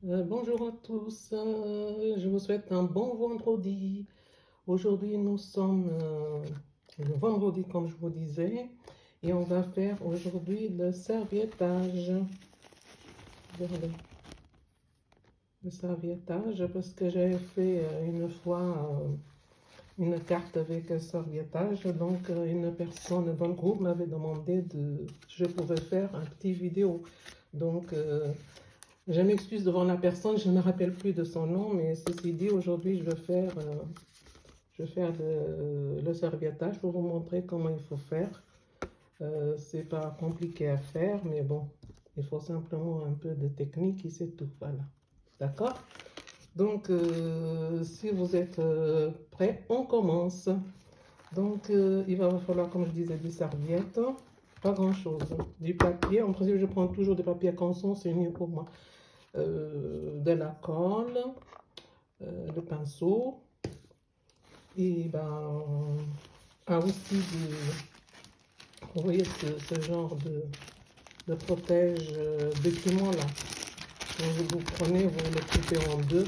Bonjour à tous, je vous souhaite un bon vendredi. Aujourd'hui, nous sommes le vendredi, comme je vous disais, et on va faire aujourd'hui le serviettage. Regardez, le serviettage, parce que j'avais fait une fois une carte avec un serviettage. Donc, une personne dans le groupe m'avait demandé je pouvais faire un petit vidéo. Donc, je m'excuse devant la personne, je ne me rappelle plus de son nom, mais ceci dit, aujourd'hui, je vais faire le serviettage pour vous montrer comment il faut faire. C'est pas compliqué à faire, mais bon, il faut simplement un peu de technique et c'est tout. Voilà. D'accord? Donc, si vous êtes prêts, on commence. Donc, il va vous falloir, comme je disais, des serviettes. Pas grand-chose. Du papier. En principe, je prends toujours des papiers à canson, c'est mieux pour moi. De la colle, le pinceau, et ben, aussi vous voyez ce genre de protège document là. Donc, vous prenez, vous le coupez en deux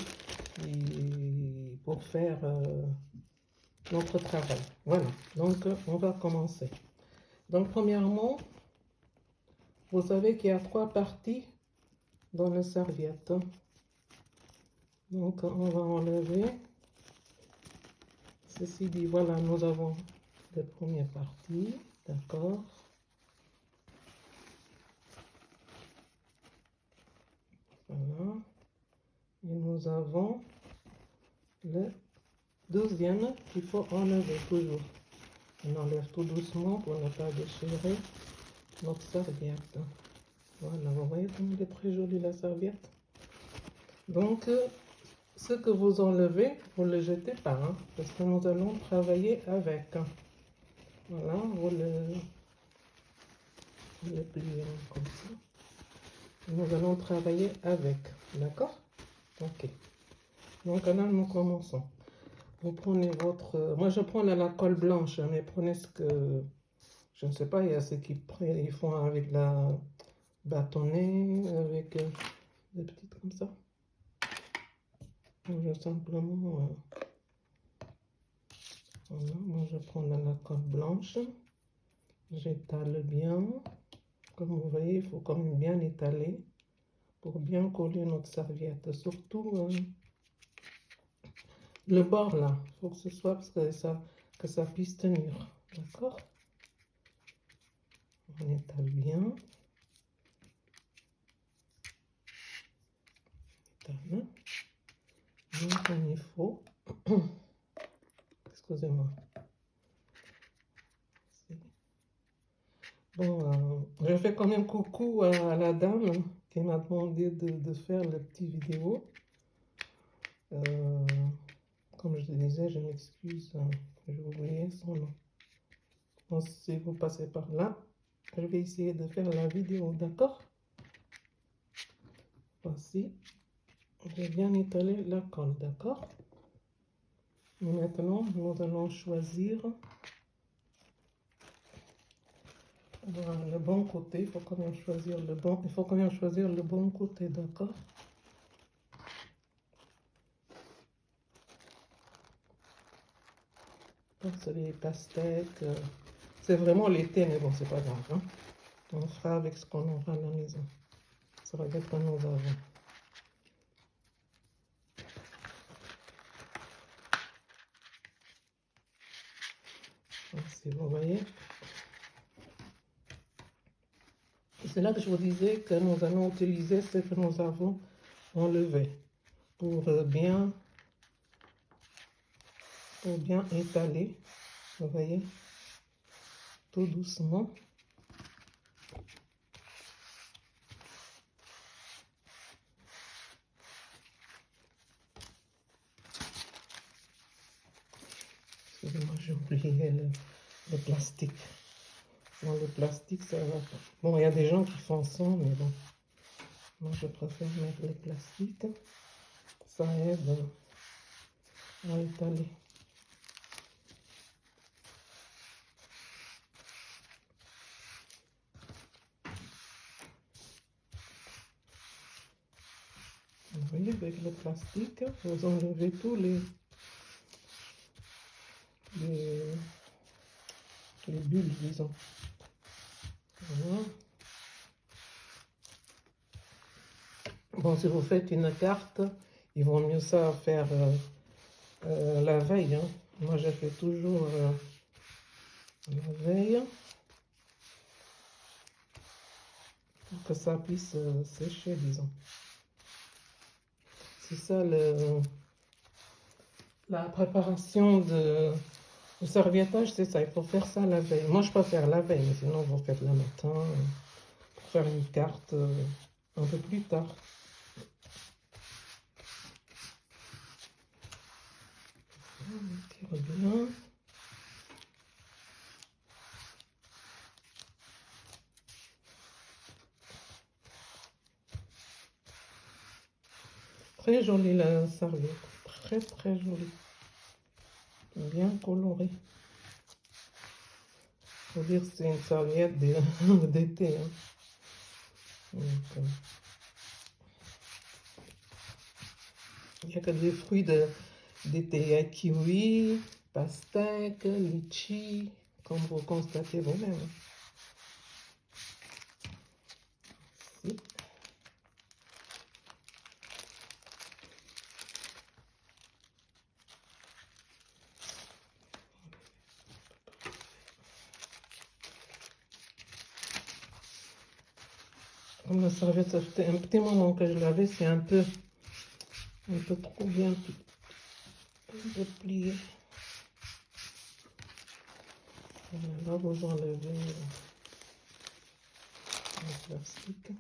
pour faire notre travail. Voilà, donc on va commencer. Donc premièrement, vous savez qu'il y a trois parties dans la serviette. Donc on va enlever. Ceci dit, voilà, nous avons les premières parties, d'accord. Voilà. Et nous avons le deuxième qu'il faut enlever toujours. On enlève tout doucement pour ne pas déchirer notre serviette. Voilà, vous voyez comme il est très joli la serviette. Donc, ce que vous enlevez, vous ne le jetez pas, hein, parce que nous allons travailler avec. Voilà, vous le pliez comme ça. Nous allons travailler avec, d'accord? Ok. Donc là, nous commençons. Vous prenez votre... Moi, je prends la colle blanche, hein, mais prenez ce que... Je ne sais pas, il y a ceux qui ils font avec la bâtonnée, avec des petites comme ça. Je simplement... voilà, moi, je prends la colle blanche. J'étale bien. Comme vous voyez, il faut quand même bien étaler pour bien coller notre serviette. Surtout le bord là, il faut que ce soit parce que ça puisse tenir. D'accord? On étale bien. Étale. Bien comme il faut. Excusez-moi. Bon, je fais quand même coucou à la dame qui m'a demandé de faire la petite vidéo. Euh, Comme je disais, je m'excuse, je oublié son nom. Donc, si vous passez par là, je vais essayer de faire la vidéo, d'accord? Voici, j'ai bien étalé la colle, d'accord? Maintenant, nous allons choisir le bon côté. Il faut quand même choisir le bon côté, d'accord? Donc, c'est les pastèques. C'est vraiment l'été, mais bon, c'est pas grave, hein? On fera avec ce qu'on aura à la maison. Ça va être que nous avons. Si vous voyez. C'est là que je vous disais que nous allons utiliser ce que nous avons enlevé pour bien étaler. Vous voyez, tout doucement. Excusez-moi, j'ai oublié le plastique. Bon, le plastique, ça va pas. Bon, il y a des gens qui font ça, mais bon. Moi, je préfère mettre le plastique. Ça aide à étaler. Vous voyez, avec le plastique, vous enlevez tous les, les bulles, disons. Voilà. Bon, si vous faites une carte, il vaut mieux ça faire la veille. Hein. Moi, je fais toujours la veille pour que ça puisse sécher, disons. C'est ça la préparation de serviettage, c'est ça. Il faut faire ça la veille. Moi, je préfère la veille, mais sinon, vous faites le matin pour faire une carte un peu plus tard. On tire bien. Très jolie la serviette, très très jolie, bien colorée. Faut dire que c'est une serviette d'été. Hein. Donc, il n'y a que des fruits d'été. Il y a kiwi, pastèque, litchi, comme vous constatez vous-même. Ici. Comme la serviette, ça fait un petit moment que je l'avais, c'est un peu trop bien plié. Là, vous enlevez le plastique.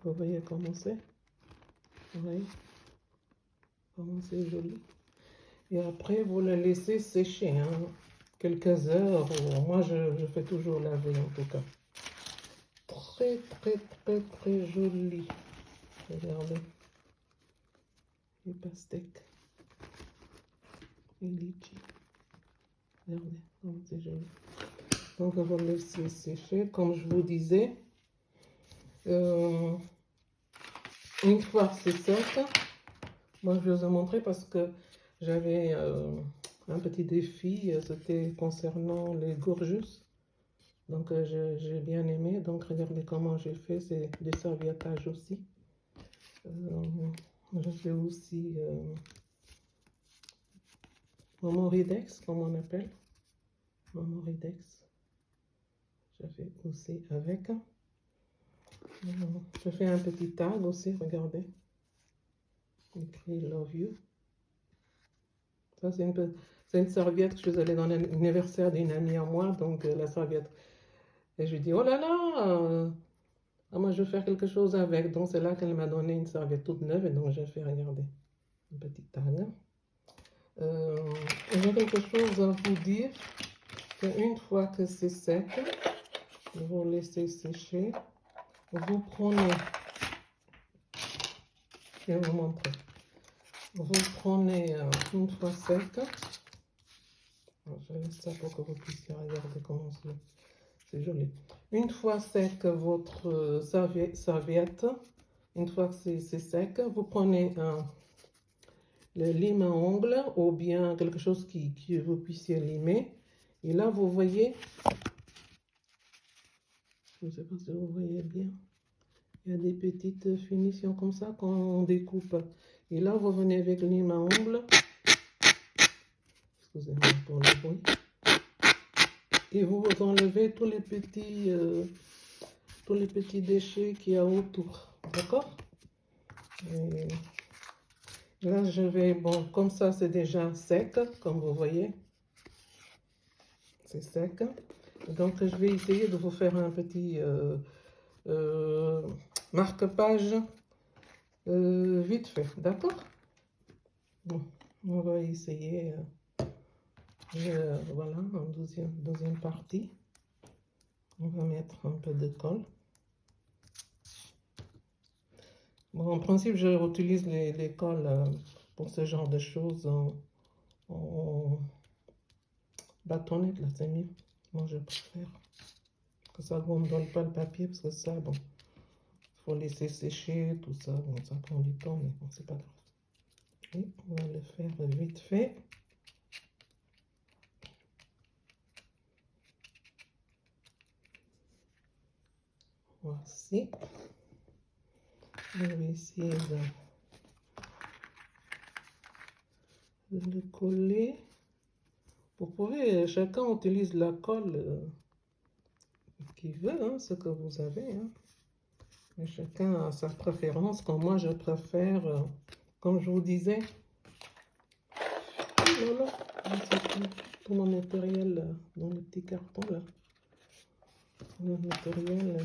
Vous voyez comment c'est? Oui, comment c'est joli. Et après, vous le laissez sécher, hein, quelques heures. Moi, je fais toujours laver en tout cas. Très, très, très, très joli. Regardez. Les pastèques. Les litchis. Regardez, comme c'est joli. Donc, vous le laissez sécher. Comme je vous disais, une fois que c'est sec, moi, je vais vous montrer parce que j'avais un petit défi. C'était concernant les gorgeus. Donc, j'ai bien aimé. Donc, regardez comment j'ai fait. C'est des serviettages aussi. Je fais aussi Momoridex, comme on appelle. Momoridex. Je fais aussi avec. Je fais un petit tag aussi, regardez. Écrit Love You. Ça, c'est une serviette que je suis allée dans l'anniversaire d'une amie à moi. Donc, la serviette. Et je lui dis, oh là là, moi je veux faire quelque chose avec. Donc, c'est là qu'elle m'a donné une serviette toute neuve. Et donc, j'ai fait, regardez, un petit tag. J'ai quelque chose à vous dire. Une fois que c'est sec, vous laissez sécher. Vous prenez, je vais vous montrer. Vous prenez une fois sec. Je laisse ça pour que vous puissiez regarder comment c'est joli. Une fois sec votre serviette, une fois que c'est sec, vous prenez le lime à ongles ou bien quelque chose que vous puissiez limer. Et là, vous voyez, je ne sais pas si vous voyez bien, il y a des petites finitions comme ça quand on découpe. Et là, vous venez avec le lime à ongles. Excusez-moi pour le bruit. Et vous enlevez tous les petits déchets qu'il y a autour. D'accord? Et là, je vais, bon, comme ça, c'est déjà sec, comme vous voyez. C'est sec. Donc, je vais essayer de vous faire un petit marque-page vite fait. D'accord? Bon, on va essayer. Voilà, en deuxième partie. On va mettre un peu de colle. Bon, en principe, je utilise les colles pour ce genre de choses en bâtonnette, là, c'est mieux. Moi, je préfère que ça ne me donne pas le papier, parce que ça, bon, faut laisser sécher, tout ça. Bon, ça prend du temps, mais bon, c'est pas grave. Et on va le faire vite fait. Voici. Je vais essayer de le coller. Vous pouvez, chacun utilise la colle qu'il veut, hein, ce que vous avez. Hein. Mais chacun a sa préférence. Comme moi, je préfère, comme je vous disais, voilà, tout mon matériel dans le petit carton là. Le matériel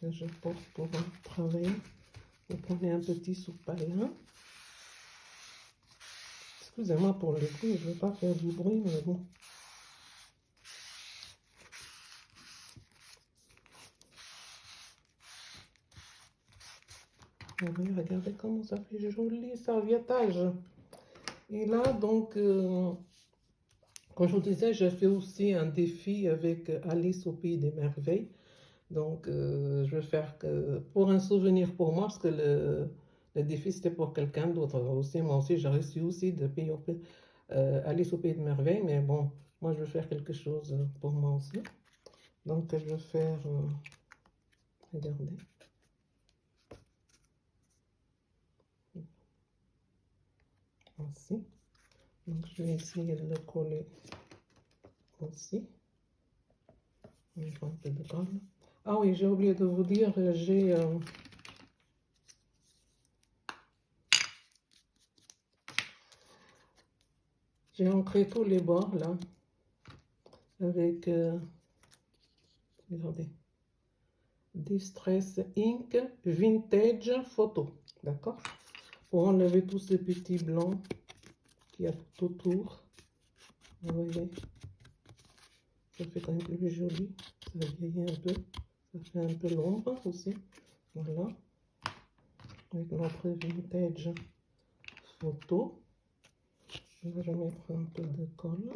que je porte pour travailler. Vous prenez un petit sous-paillin. Excusez-moi pour le coup, je ne vais pas faire du bruit, mais bon. Oui, regardez comment ça fait joli serviettage. Et là, donc, comme je vous disais, j'ai fait aussi un défi avec Alice au Pays des Merveilles. Donc, je vais faire que pour un souvenir pour moi, parce que le défi c'était pour quelqu'un d'autre aussi. Moi aussi, j'ai réussi aussi de payer Alice au Pays des Merveilles, mais bon, moi je vais faire quelque chose pour moi aussi. Donc, je vais faire, regardez. Ainsi. Donc, je vais essayer de le coller aussi. Je vais un peu de colle. Ah oui, j'ai oublié de vous dire, j'ai ancré tous les bords là avec, regardez, Distress Ink Vintage Photo, d'accord? Pour enlever tous ces petits blancs qu'il y a tout autour. Vous voyez, ça fait quand même plus joli, ça vieillit un peu, ça fait un peu l'ombre aussi, voilà, avec notre Vintage Photo. Là, je vais mettre un peu de colle.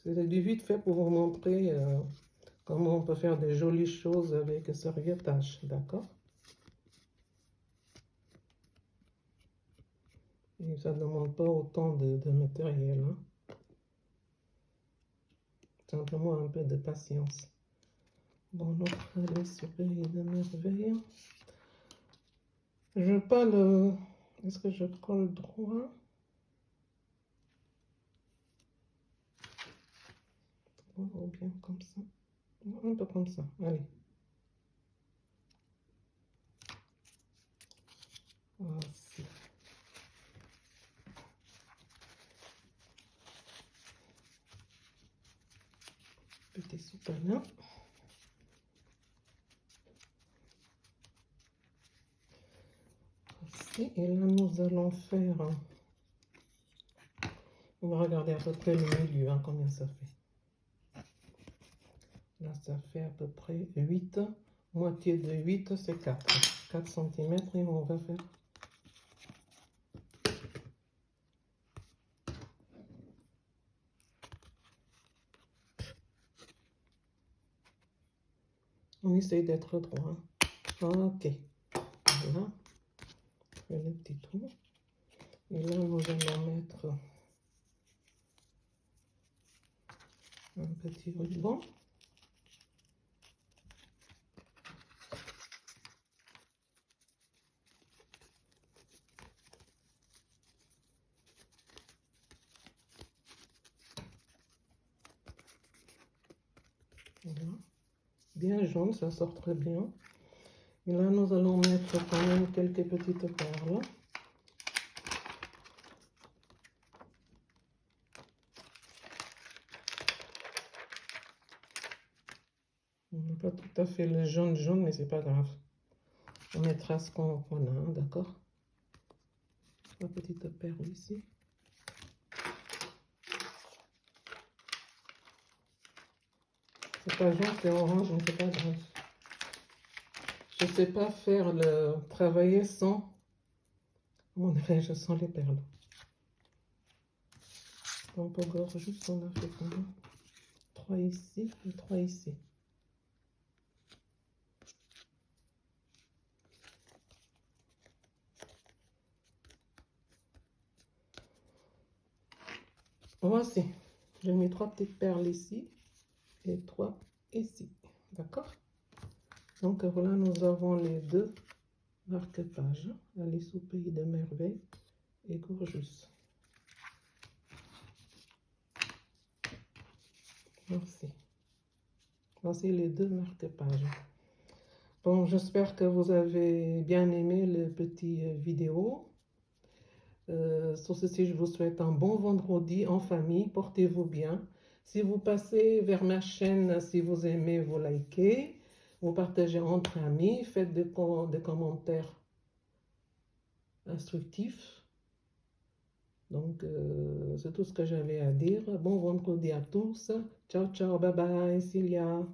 C'est du vite fait pour vous montrer comment on peut faire des jolies choses avec ce serviettage, d'accord? Et ça ne demande pas autant de matériel, hein. Simplement un peu de patience. Bon, notre Alice au Pays des Merveilles. Je veux pas le... Est-ce que je colle droit? Ou bien comme ça? Un peu comme ça, allez. Voici. Petit soutien. Voici. Et là, nous allons faire... On va regarder à peu près le milieu, hein, combien ça fait. Là, ça fait à peu près 8. Moitié de 8, c'est 4. 4 cm et on va faire... On essaye d'être droit. Ok. Voilà. Je fais le petit trou. Et là, nous allons mettre un petit ruban. Voilà. Bien jaune, ça sort très bien. Et là, nous allons mettre quand même quelques petites perles. On n'a pas tout à fait le jaune jaune, mais c'est pas grave. On mettra ce qu'on a, hein, d'accord? La petite perle ici. C'est pas jaune, c'est orange, mais c'est pas grave. Je sais pas faire le travailler sans, comment dirais-je, sans les perles. Donc pour gorgeous, on a fait combien? 3 ici et 3 ici. Voici, j'ai mis 3 petites perles ici et 3 ici, d'accord? Donc voilà, nous avons les deux marque-pages, Alice au pays de merveilles et Gorgeous. Merci. Voici les deux marque-pages. Bon, j'espère que vous avez bien aimé le petit vidéo. Sur ceci, je vous souhaite un bon vendredi en famille. Portez-vous bien. Si vous passez vers ma chaîne, si vous aimez, vous likez, vous partagez entre amis, faites des commentaires instructifs. Donc, c'est tout ce que j'avais à dire. Bon vendredi à tous. Ciao, ciao, bye bye, Cilia.